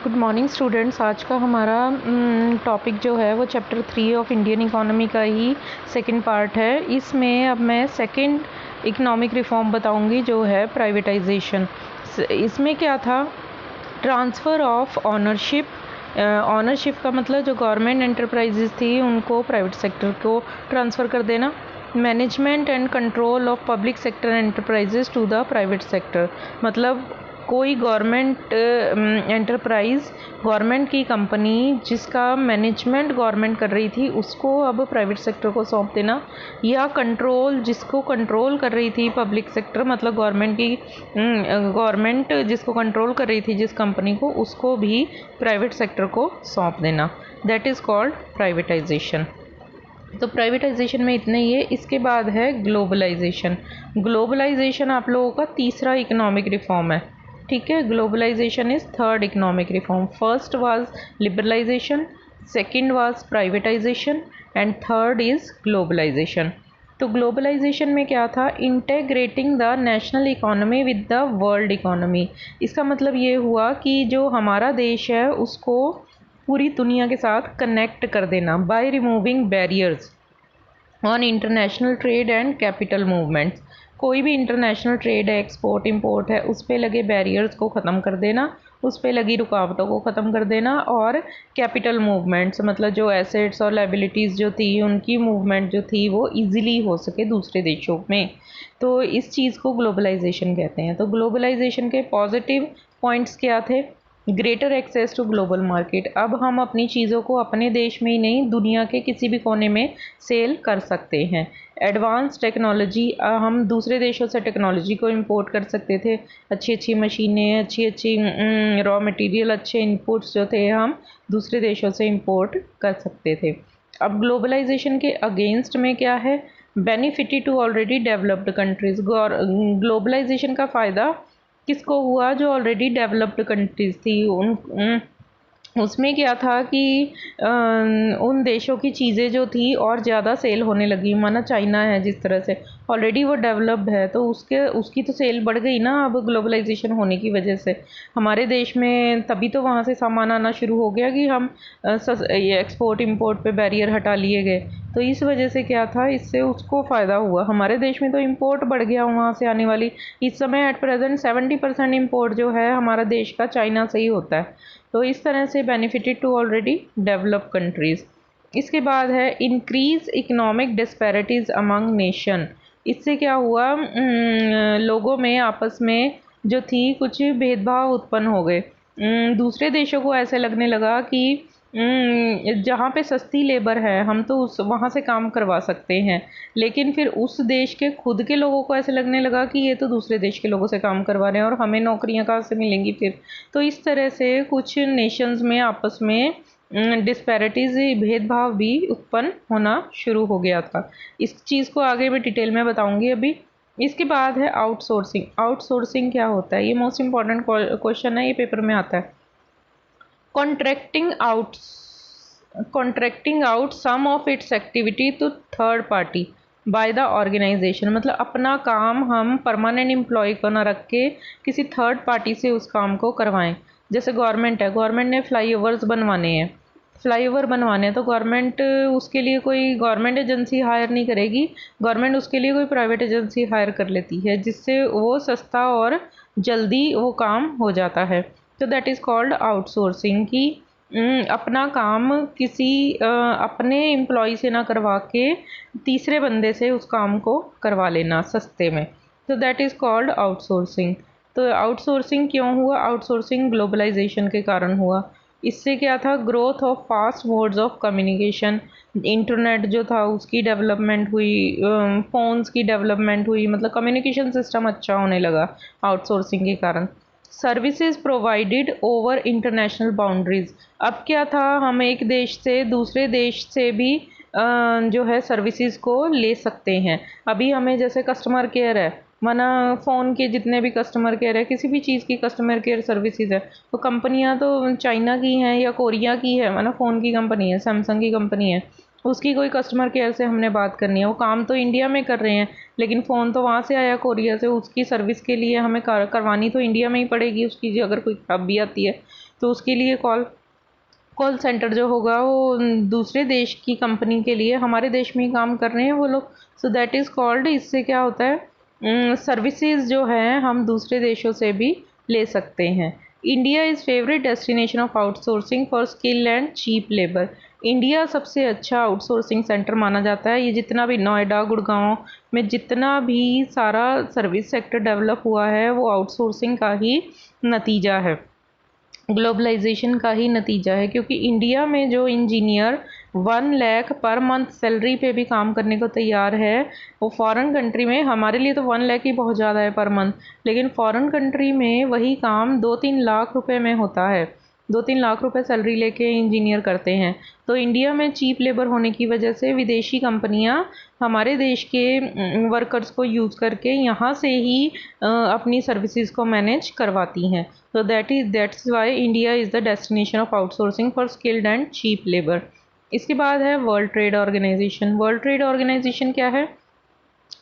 Good morning students. आज का हमारा टॉपिक जो है वो चैप्टर 3 ऑफ इंडियन इकोनॉमी का ही सेकंड पार्ट है। इसमें अब मैं सेकंड इकोनॉमिक रिफॉर्म बताऊंगी जो है प्राइवेटाइजेशन। इसमें क्या था, ट्रांसफ़र ऑफ ऑनरशिप। ऑनरशिप का मतलब जो गवर्नमेंट एंटरप्राइजेज थी उनको प्राइवेट सेक्टर को ट्रांसफ़र कर देना। Management and control of public sector enterprises to the private sector, मतलब कोई गवर्नमेंट एंटरप्राइज, गवर्नमेंट की कंपनी जिसका मैनेजमेंट गवर्नमेंट कर रही थी उसको अब प्राइवेट सेक्टर को सौंप देना, या कंट्रोल जिसको कंट्रोल कर रही थी पब्लिक सेक्टर, मतलब गवर्नमेंट जिसको कंट्रोल कर रही थी जिस कंपनी को, उसको भी प्राइवेट सेक्टर को सौंप देना। That is called privatisation. तो प्राइवेटाइजेशन में इतना ही है। इसके बाद है ग्लोबलाइजेशन। ग्लोबलाइजेशन आप लोगों का तीसरा इकोनॉमिक रिफॉर्म है, ठीक है। Globalisation is third economic reform. First was liberalisation, second was privatisation and third is globalisation. तो ग्लोबलाइजेशन में क्या था, integrating the national economy with the world economy. इसका मतलब ये हुआ कि जो हमारा देश है उसको पूरी दुनिया के साथ कनेक्ट कर देना by removing barriers on international trade and capital movements. कोई भी इंटरनेशनल ट्रेड है, एक्सपोर्ट इंपोर्ट है, उस पे लगे बैरियर्स को ख़त्म कर देना, उस पे लगी रुकावटों को ख़त्म कर देना, और कैपिटल मूवमेंट्स मतलब जो एसेट्स और लाइबिलिटीज़ जो थी उनकी मूवमेंट जो थी वो इजीली हो सके दूसरे देशों में। तो इस चीज़ को ग्लोबलाइजेशन कहते हैं। तो ग्लोबलाइजेशन के पॉजिटिव पॉइंट्स क्या थे, greater access to global market. अब हम अपनी चीज़ों को अपने देश में ही नहीं दुनिया के किसी भी कोने में सेल कर सकते हैं। एडवांस टेक्नोलॉजी, हम दूसरे देशों से टेक्नोलॉजी को इंपोर्ट कर सकते थे। अच्छी अच्छी मशीनें, अच्छी अच्छी रॉ मटेरियल, अच्छे इनपुट्स जो थे हम दूसरे देशों से इंपोर्ट कर सकते थे। अब ग्लोबलाइजेशन के अगेंस्ट में क्या है, benefit to already developed countries. Globalisation का फ़ायदा किसको हुआ, जो ऑलरेडी डेवलप्ड कंट्रीज़ थी उसमें क्या था कि उन देशों की चीज़ें जो थी और ज़्यादा सेल होने लगी। माना चाइना है, जिस तरह से ऑलरेडी वो डेवलप्ड है तो उसकी तो सेल बढ़ गई ना अब ग्लोबलाइजेशन होने की वजह से। हमारे देश में तभी तो वहाँ से सामान आना शुरू हो गया कि हम ये एक्सपोर्ट इंपोर्ट पे बैरियर हटा लिए गए। तो इस वजह से क्या था, इससे उसको फ़ायदा हुआ। हमारे देश में तो इंपोर्ट बढ़ गया वहाँ से आने वाली। इस समय एट प्रेजेंट 70% इंपोर्ट जो है हमारा देश का चाइना से ही होता है। तो इस तरह से benefited to already develop countries. इसके बाद है increase economic disparities among nation. इससे क्या हुआ, लोगों में आपस में जो थी कुछ भेदभाव उत्पन्न हो गए। दूसरे देशों को ऐसे लगने लगा कि जहाँ पे सस्ती लेबर है हम तो उस वहाँ से काम करवा सकते हैं, लेकिन फिर उस देश के खुद के लोगों को ऐसे लगने लगा कि ये तो दूसरे देश के लोगों से काम करवा रहे हैं और हमें नौकरियाँ कहाँ से मिलेंगी फिर। तो इस तरह से कुछ नेशंस में आपस में डिस्पैरिटीज़, भेदभाव भी उत्पन्न होना शुरू हो गया था। इस चीज़ को आगे मैं डिटेल में बताऊँगी अभी। इसके बाद है आउटसोर्सिंग। आउटसोर्सिंग क्या होता है, ये मोस्ट इंपॉर्टेंट क्वेश्चन है, ये पेपर में आता है। contracting out some of its activity to third party by the organization, मतलब अपना काम हम परमानेंट एम्प्लॉय को ना रख के किसी थर्ड पार्टी से उस काम को करवाएं। जैसे गवर्नमेंट है, गवर्नमेंट ने फ्लाईओवर्स बनवाने हैं, तो गवर्नमेंट उसके लिए कोई गवर्नमेंट एजेंसी हायर नहीं करेगी, गवर्नमेंट उसके लिए कोई प्राइवेट एजेंसी हायर कर लेती है जिससे वो सस्ता और जल्दी वो काम हो जाता है। तो दैट इज़ कॉल्ड आउटसोर्सिंग, कि अपना काम किसी अपने एम्प्लॉय से ना करवा के तीसरे बंदे से उस काम को करवा लेना सस्ते में। तो दैट इज़ कॉल्ड आउटसोर्सिंग। तो आउटसोर्सिंग क्यों हुआ, आउटसोर्सिंग ग्लोबलाइजेशन के कारण हुआ। इससे क्या था, growth of fast modes of communication. Internet जो था उसकी डेवलपमेंट हुई, फ़ोन्स की डेवलपमेंट हुई, मतलब कम्युनिकेशन सिस्टम अच्छा होने लगा आउटसोर्सिंग के कारण। Services provided over international boundaries. अब क्या था, हम एक देश से दूसरे देश से भी जो है सर्विसेज को ले सकते हैं। अभी हमें जैसे कस्टमर केयर है, माना फ़ोन के जितने भी कस्टमर केयर है, किसी भी चीज़ की कस्टमर केयर सर्विसेज है, तो कंपनियां तो चाइना की हैं या कोरिया की है, माना फ़ोन की कंपनी है, सैमसंग की कंपनी है, उसकी कोई कस्टमर केयर से हमने बात करनी है, वो काम तो इंडिया में कर रहे हैं लेकिन फ़ोन तो वहाँ से आया कोरिया से, उसकी सर्विस के लिए हमें करवानी तो इंडिया में ही पड़ेगी उसकी, अगर कोई खराबी आती है। तो उसके लिए कॉल कॉल सेंटर जो होगा वो दूसरे देश की कंपनी के लिए हमारे देश में ही काम कर रहे हैं वो लोग, सो दैट इज़ कॉल्ड, इससे क्या होता है सर्विसेज जो है हम दूसरे देशों से भी ले सकते हैं। India is favourite destination of outsourcing for skill and cheap labour. India सबसे अच्छा आउटसोर्सिंग सेंटर माना जाता है। ये जितना भी नोएडा गुड़गांव में जितना भी सारा सर्विस सेक्टर डेवलप हुआ है वो आउटसोर्सिंग का ही नतीजा है, ग्लोबलाइजेशन का ही नतीजा है। क्योंकि इंडिया में जो engineer 1 lakh per month salary पे भी काम करने को तैयार है, वो फॉरेन कंट्री में, हमारे लिए तो 1 लाख ही बहुत ज़्यादा है पर मंथ, लेकिन फॉरेन कंट्री में वही काम 2-3 लाख रुपए में होता है। 2-3 लाख रुपए सैलरी लेके इंजीनियर करते हैं। तो इंडिया में चीप लेबर होने की वजह से विदेशी कंपनियां हमारे देश के वर्कर्स को यूज़ करके यहाँ से ही अपनी सर्विसेज को मैनेज करवाती हैं। तो that's why India is the destination of outsourcing for skilled and cheap labour. इसके बाद है World Trade Organization. World Trade Organization क्या है?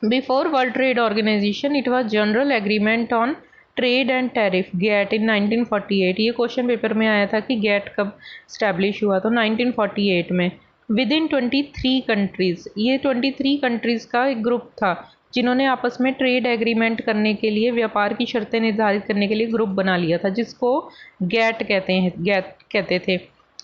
Before World Trade Organization it was General Agreement on Trade and Tariff, GATT, in 1948। ये question paper में आया था कि गेट कब स्टैब्लिश हुआ, तो 1948 में। विद इन 23 कंट्रीज़, ये 23 कंट्रीज़ का एक ग्रुप था जिन्होंने आपस में ट्रेड एग्रीमेंट करने के लिए, व्यापार की शर्तें निर्धारित करने के लिए ग्रुप बना लिया था, जिसको गेट कहते थे।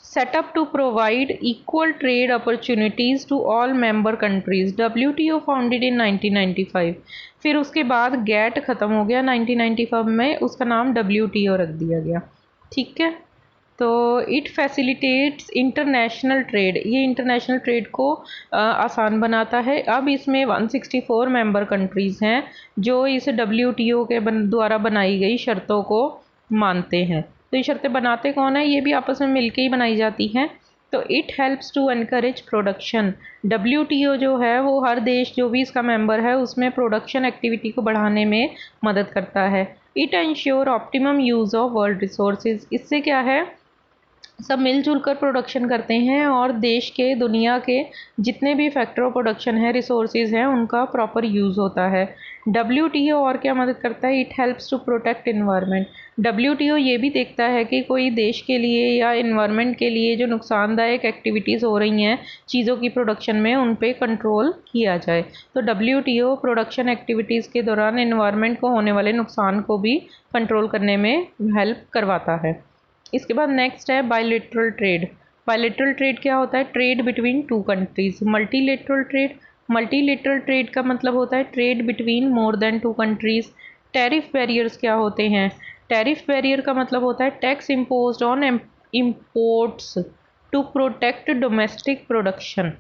set up to provide equal trade opportunities to all member countries, WTO founded in 1995। फिर उसके बाद गेट ख़त्म हो गया 1995 में, उसका नाम WTO रख दिया गया। ठीक है, तो इट फैसिलिटेट्स इंटरनेशनल ट्रेड, ये इंटरनेशनल ट्रेड को आसान बनाता है। अब इसमें 164 मेंबर कंट्रीज़ हैं जो इस WTO के द्वारा बनाई गई शर्तों को मानते हैं। तो ये शर्तें बनाते कौन है? ये भी आपस में मिलके ही बनाई जाती हैं। तो it helps to encourage production. WTO जो है वो हर देश जो भी इसका मेंबर है उसमें प्रोडक्शन एक्टिविटी को बढ़ाने में मदद करता है। It ensure optimum use of world resources. इससे क्या है, सब मिलजुल कर प्रोडक्शन करते हैं और देश के, दुनिया के जितने भी फैक्टर ऑफ प्रोडक्शन है, रिसोर्सेज हैं, उनका प्रॉपर यूज़ होता है। WTO और क्या मदद करता है? It helps to protect environment. WTO ये भी देखता है कि कोई देश के लिए या इन्वायरमेंट के लिए जो नुकसानदायक एक्टिविटीज़ हो रही हैं चीज़ों की प्रोडक्शन में, उन पे कंट्रोल किया जाए। तो WTO प्रोडक्शन एक्टिविटीज़ के दौरान इन्वायरमेंट को होने वाले नुकसान को भी कंट्रोल करने में हेल्प करवाता है। इसके बाद नेक्स्ट है बायलैटरल ट्रेड। बायलैटरल ट्रेड क्या होता है? Trade between 2 countries. Multilateral trade, multilateral trade का मतलब होता है trade between more than 2 countries. Tariff barriers क्या होते हैं? टैरिफ बैरियर का मतलब होता है tax imposed on imports to protect domestic production.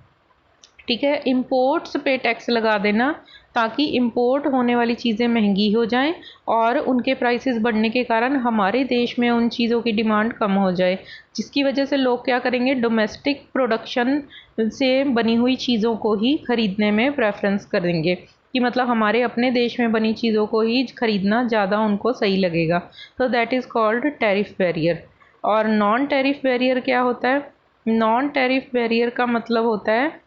ठीक है, इम्पोर्ट्स पे टैक्स लगा देना ताकि इम्पोर्ट होने वाली चीज़ें महंगी हो जाएं और उनके प्राइसेस बढ़ने के कारण हमारे देश में उन चीज़ों की डिमांड कम हो जाए, जिसकी वजह से लोग क्या करेंगे, डोमेस्टिक प्रोडक्शन से बनी हुई चीज़ों को ही खरीदने में प्रेफरेंस करेंगे, कि मतलब हमारे अपने देश में बनी चीज़ों को ही खरीदना ज़्यादा उनको सही लगेगा। तो that is called tariff barrier. और नॉन टैरिफ बैरियर क्या होता है? नॉन टैरिफ बैरियर का मतलब होता है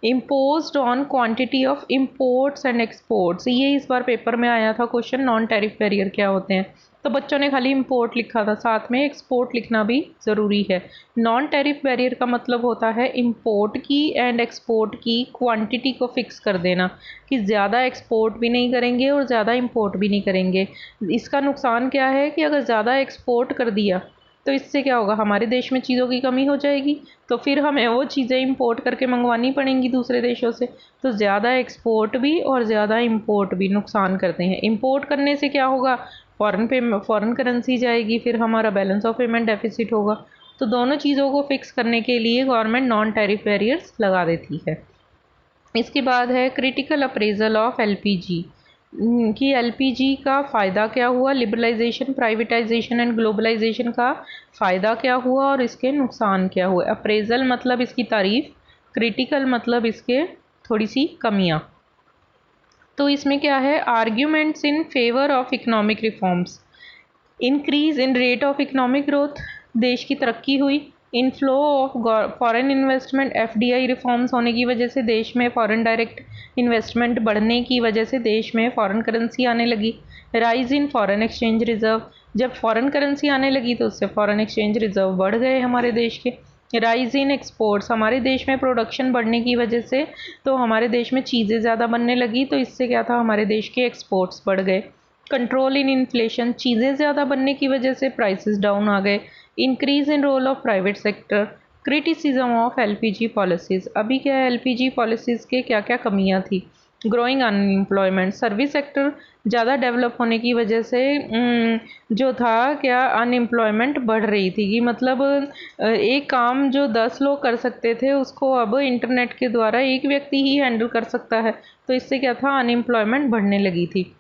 imposed on quantity of imports and exports. ये इस बार पेपर में आया था क्वेश्चन, नॉन टैरिफ बैरियर क्या होते हैं, तो बच्चों ने खाली इम्पोर्ट लिखा था, साथ में एक्सपोर्ट लिखना भी ज़रूरी है। नॉन टैरिफ बैरियर का मतलब होता है इम्पोर्ट की एंड एक्सपोर्ट की क्वांटिटी को फिक्स कर देना, कि ज़्यादा एक्सपोर्ट भी नहीं करेंगे और ज़्यादा इम्पोर्ट भी नहीं करेंगे। इसका नुकसान क्या है कि अगर ज़्यादा एक्सपोर्ट कर दिया तो इससे क्या होगा, हमारे देश में चीज़ों की कमी हो जाएगी, तो फिर हमें वो चीज़ें इंपोर्ट करके मंगवानी पड़ेंगी दूसरे देशों से। तो ज़्यादा एक्सपोर्ट भी और ज़्यादा इंपोर्ट भी नुकसान करते हैं। इंपोर्ट करने से क्या होगा, फॉरेन करेंसी जाएगी, फिर हमारा बैलेंस ऑफ पेमेंट डेफिसिट होगा। तो दोनों चीज़ों को फिक्स करने के लिए गवर्नमेंट नॉन टैरिफ बैरियर्स लगा देती है। इसके बाद है क्रिटिकल अप्रेजल ऑफ LPG, कि LPG का फ़ायदा क्या हुआ, लिबरलाइजेशन, प्राइवेटाइजेशन एंड ग्लोबलाइजेशन का फ़ायदा क्या हुआ और इसके नुकसान क्या हुए। अप्रेजल मतलब इसकी तारीफ़, क्रिटिकल मतलब इसके थोड़ी सी कमियाँ। तो इसमें क्या है, arguments in favour of economic reforms, increase in rate of economic growth, देश की तरक्की हुई, inflow of foreign investment, FDI reforms होने की वजह से देश में फॉरेन डायरेक्ट इन्वेस्टमेंट बढ़ने की वजह से देश में फॉरेन करेंसी आने लगी, rise in foreign exchange reserve, जब फॉरेन करेंसी आने लगी तो उससे फॉरेन एक्सचेंज रिजर्व बढ़ गए हमारे देश के। राइज इन एक्सपोर्ट्स, हमारे देश में प्रोडक्शन बढ़ने की वजह से तो हमारे देश में चीज़ें ज़्यादा बनने लगी, तो इससे क्या था, हमारे देश के एक्सपोर्ट्स बढ़ गए। कंट्रोल इन इन्फ्लेशन, चीज़ें ज़्यादा बनने की वजह से प्राइसेस डाउन आ गए। Increase in role of private sector. Criticism of LPG policies, अभी क्या है, एलपीजी पॉलिसीज़ के क्या क्या कमियां थी। ग्रोइंग अनएम्प्लॉयमेंट, सर्विस सेक्टर ज़्यादा डेवलप होने की वजह से जो था क्या, अनएम्प्लॉयमेंट बढ़ रही थी कि मतलब एक काम जो 10 लोग कर सकते थे उसको अब इंटरनेट के द्वारा एक व्यक्ति ही हैंडल कर सकता है, तो इससे क्या था, अनएम्प्लॉयमेंट बढ़ने लगी थी।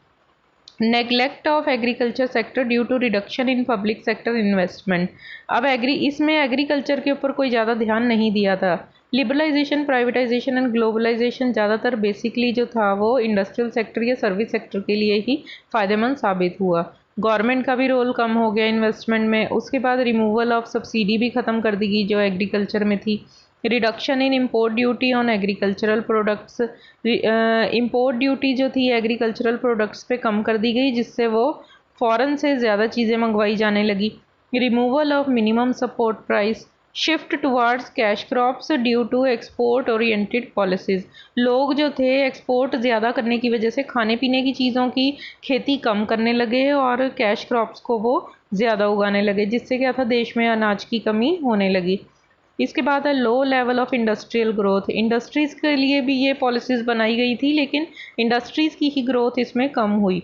Neglect of agriculture sector due to reduction in public sector investment, अब इसमें एग्रीकल्चर के ऊपर कोई ज़्यादा ध्यान नहीं दिया था। लिबरलाइजेशन, प्राइवेटाइजेशन एंड ग्लोबलाइजेशन ज़्यादातर बेसिकली जो था वो इंडस्ट्रियल सेक्टर या सर्विस सेक्टर के लिए ही फ़ायदेमंद साबित हुआ। गवर्नमेंट का भी रोल कम हो गया इन्वेस्टमेंट में। उसके बाद रिमूवल ऑफ सब्सिडी भी ख़त्म कर दी गई जो एग्रीकल्चर में थी। Reduction in import duty on agricultural products, import duty जो थी एग्रीकल्चरल प्रोडक्ट्स पे कम कर दी गई, जिससे वो फ़ॉरेन से ज़्यादा चीज़ें मंगवाई जाने लगी। Removal of minimum support price, shift towards cash crops due to export oriented policies, लोग जो थे एक्सपोर्ट ज़्यादा करने की वजह से खाने पीने की चीज़ों की खेती कम करने लगे और कैश क्रॉप्स को वो ज़्यादा उगाने लगे, जिससे क्या था, देश में अनाज की कमी होने लगी। इसके बाद है low level of industrial growth, industries के लिए भी ये पॉलिसीज़ बनाई गई थी लेकिन इंडस्ट्रीज़ की ही ग्रोथ इसमें कम हुई।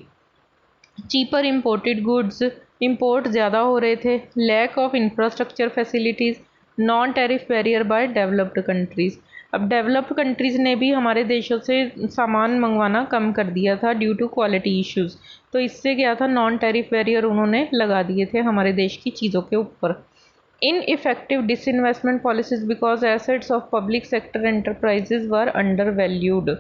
चीपर इम्पोर्टेड गुड्स, इंपोर्ट ज़्यादा हो रहे थे। Lack of infrastructure facilities, non tariff barrier by developed countries, अब डेवलप्ड कंट्रीज़ ने भी हमारे देशों से सामान मंगवाना कम कर दिया था ड्यू टू क्वालिटी इश्यूज़, तो इससे क्या था, नॉन टैरिफ बैरियर उन्होंने लगा दिए थे हमारे देश की चीज़ों के ऊपर। Ineffective disinvestment policies because assets of public sector enterprises were undervalued,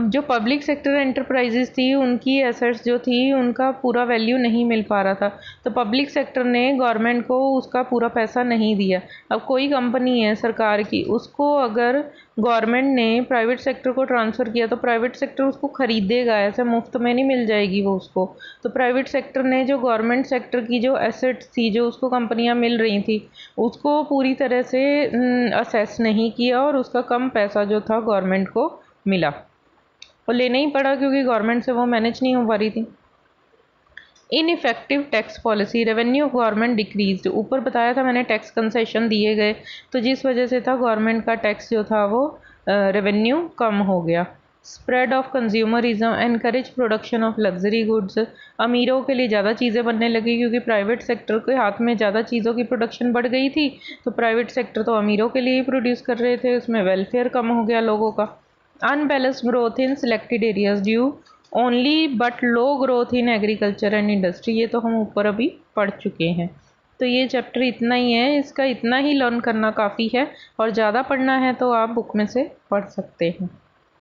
जो पब्लिक सेक्टर एंटरप्राइजेज थी उनकी एसेट्स जो थी उनका पूरा वैल्यू नहीं मिल पा रहा था, तो पब्लिक सेक्टर ने गवर्नमेंट को उसका पूरा पैसा नहीं दिया। अब कोई कंपनी है सरकार की, उसको अगर गवर्नमेंट ने प्राइवेट सेक्टर को ट्रांसफ़र किया तो प्राइवेट सेक्टर उसको ख़रीदेगा, ऐसे मुफ्त में नहीं मिल जाएगी वो उसको। तो प्राइवेट सेक्टर ने जो गवर्नमेंट सेक्टर की जो एसेट्स थी जो उसको कंपनियां मिल रही थी उसको पूरी तरह से असेस नहीं किया और उसका कम पैसा जो था गवर्नमेंट को मिला और लेना ही पड़ा क्योंकि गवर्नमेंट से वो मैनेज नहीं हो पा रही थी। Ineffective tax policy, revenue of government decreased, ऊपर बताया था मैंने टैक्स कंसेशन दिए गए तो जिस वजह से था गवर्नमेंट का टैक्स जो था वो रेवेन्यू कम हो गया। Spread of consumerism, encourage production of luxury goods, अमीरों के लिए ज़्यादा चीज़ें बनने लगी क्योंकि प्राइवेट सेक्टर के हाथ में ज़्यादा चीज़ों की प्रोडक्शन बढ़ गई थी, तो प्राइवेट सेक्टर तो अमीरों के लिए ही प्रोड्यूस कर रहे थे, उसमें वेलफेयर कम हो गया लोगों का। Unbalanced growth in selected areas due only but low growth in agriculture and industry, ये तो हम ऊपर अभी पढ़ चुके हैं। तो ये चैप्टर इतना ही है, इसका इतना ही लर्न करना काफ़ी है और ज़्यादा पढ़ना है तो आप बुक में से पढ़ सकते हैं।